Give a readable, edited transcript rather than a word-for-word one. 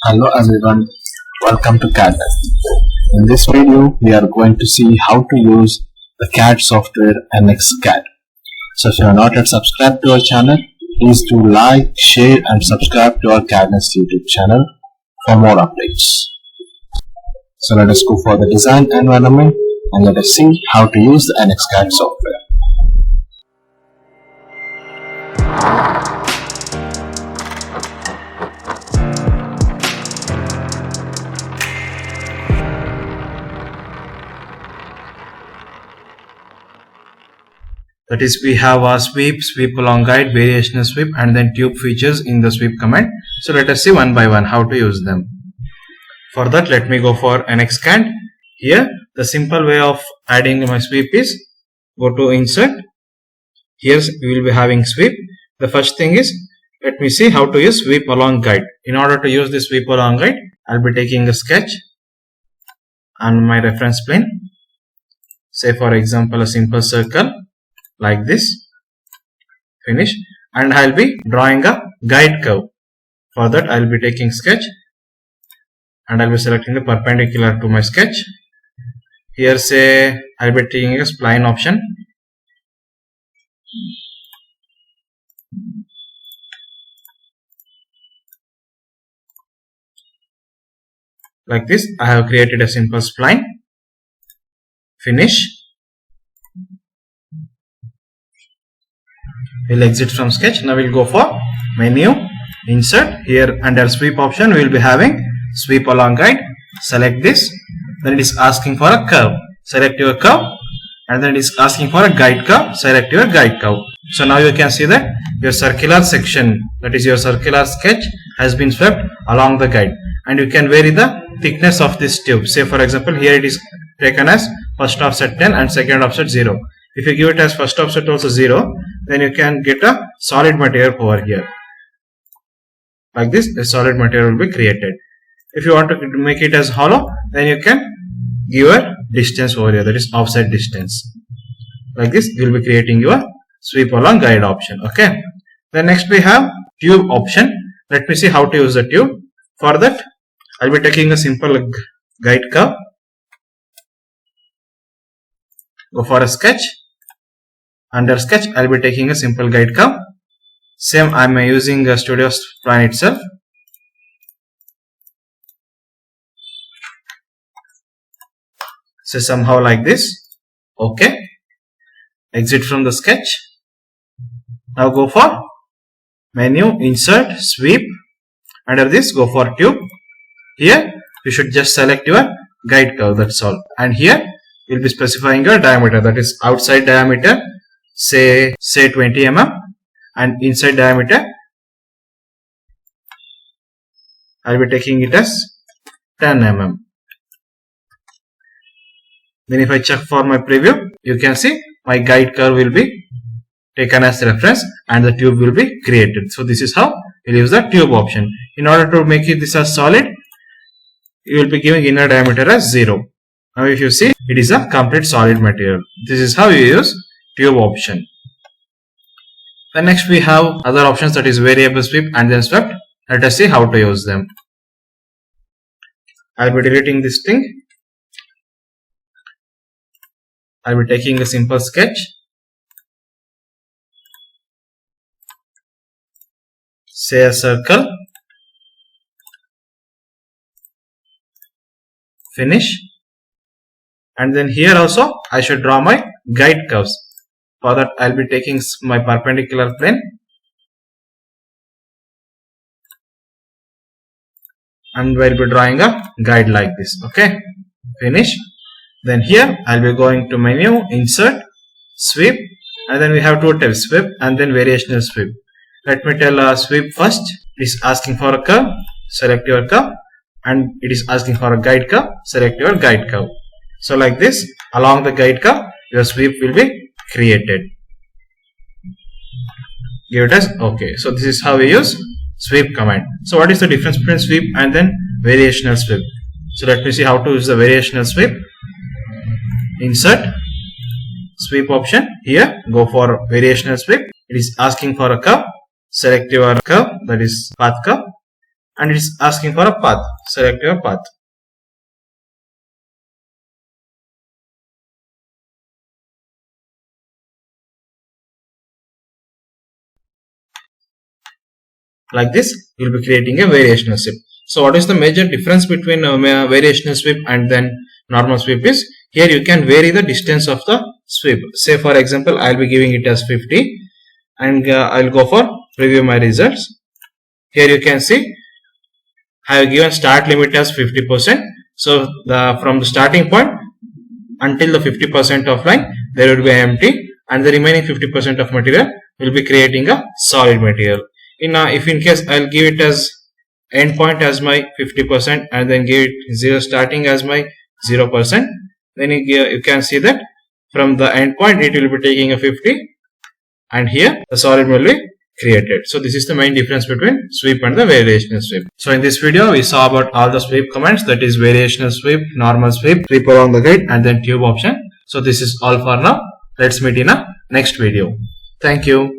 Hello everyone, welcome to CADnet. In this video, we are going to see how to use the CAD software NXCAD. So if you are not yet subscribed to our channel, please do like, share and subscribe to our CADnet YouTube channel for more updates. So let us go for the design environment and let us see how to use the NXCAD software. That is, we have a sweep along guide, variational sweep and then tube features in the sweep command. So let us see one by one how to use them. For that, let me go for NXCAD. Here the simple way of adding my sweep is go to insert. Here we will be having sweep. The first thing is, let me see how to use sweep along guide. In order to use this sweep along guide, I'll be taking a sketch on my reference plane. Say for example a simple circle like this, finish, and I'll be drawing a guide curve. For that I'll be taking sketch and I'll be selecting the perpendicular to my sketch. Here say I'll be taking a spline option. Like this, I have created a simple spline. Finish. We'll exit from sketch. Now we'll go for menu, insert. Here under sweep option we will be having sweep along guide. Select this. Then it is asking for a curve. Select your curve. And then it is asking for a guide curve. Select your guide curve. So now you can see that your circular section, that is your circular sketch, has been swept along the guide. And you can vary the thickness of this tube. Say for example here it is taken as first offset 10 and second offset 0. If you give it as first offset also 0, then you can get a solid material over here. Like this, a solid material will be created. If you want to make it as hollow, then you can give a distance over here, that is offset distance. Like this, you will be creating your sweep along guide option. Okay. Then next we have tube option. Let me see how to use the tube. For that, I will be taking a simple guide curve. Go for a sketch. Under sketch, I will be taking a simple guide curve. Same, I am using a Studio Spline itself. So somehow like this. Okay. Exit from the sketch. Now go for menu, insert, sweep. Under this, go for tube. Here, you should just select your guide curve. That's all. And here, you will be specifying your diameter. That is outside diameter. Say 20 mm and inside diameter I will be taking it as 10 mm. Then if I check for my preview, you can see my guide curve will be taken as reference and the tube will be created. So this is how we'll use the tube option. In order to make it this as solid, you will be giving inner diameter as 0. Now if you see, it is a complete solid material. This is how you use tube option. Then next we have other options, that is variable sweep and then swept. Let us see how to use them. I'll be deleting this thing. I'll be taking a simple sketch. Say a circle. Finish. And then here also I should draw my guide curves. For that I'll be taking my perpendicular plane and we'll be drawing a guide like this. Okay. Finish. Then here I'll be going to menu, insert, sweep, and then we have two types, sweep and then variational sweep. Let me tell sweep first. It is asking for a curve. Select your curve. And it is asking for a guide curve. Select your guide curve. So like this, along the guide curve, your sweep will be created. Give it as OK. So this is how we use sweep command. So what is the difference between sweep and then variational sweep? So let me see how to use the variational sweep. Insert, sweep option. Here go for variational sweep. It is asking for a curve. Select your curve, that is path curve. and it's asking for a path. Select your path. Like this, you'll be creating a variational sweep. So what is the major difference between variational sweep and then normal sweep is, here you can vary the distance of the sweep. Say for example, I'll be giving it as 50 and I'll go for preview my results. Here you can see I have given start limit as 50%. So from the starting point until the 50% of line, there will be empty, and the remaining 50% of material will be creating a solid material. If in case I'll give it as end point as my 50% and then give it 0 starting as my 0%, then you can see that from the end point it will be taking a 50, and here the solid will be created. So this is the main difference between sweep and the variational sweep. So in this video we saw about all the sweep commands, that is variational sweep, normal sweep, sweep along the guide, and then tube option. So this is all for now. Let's meet in a next video. Thank you.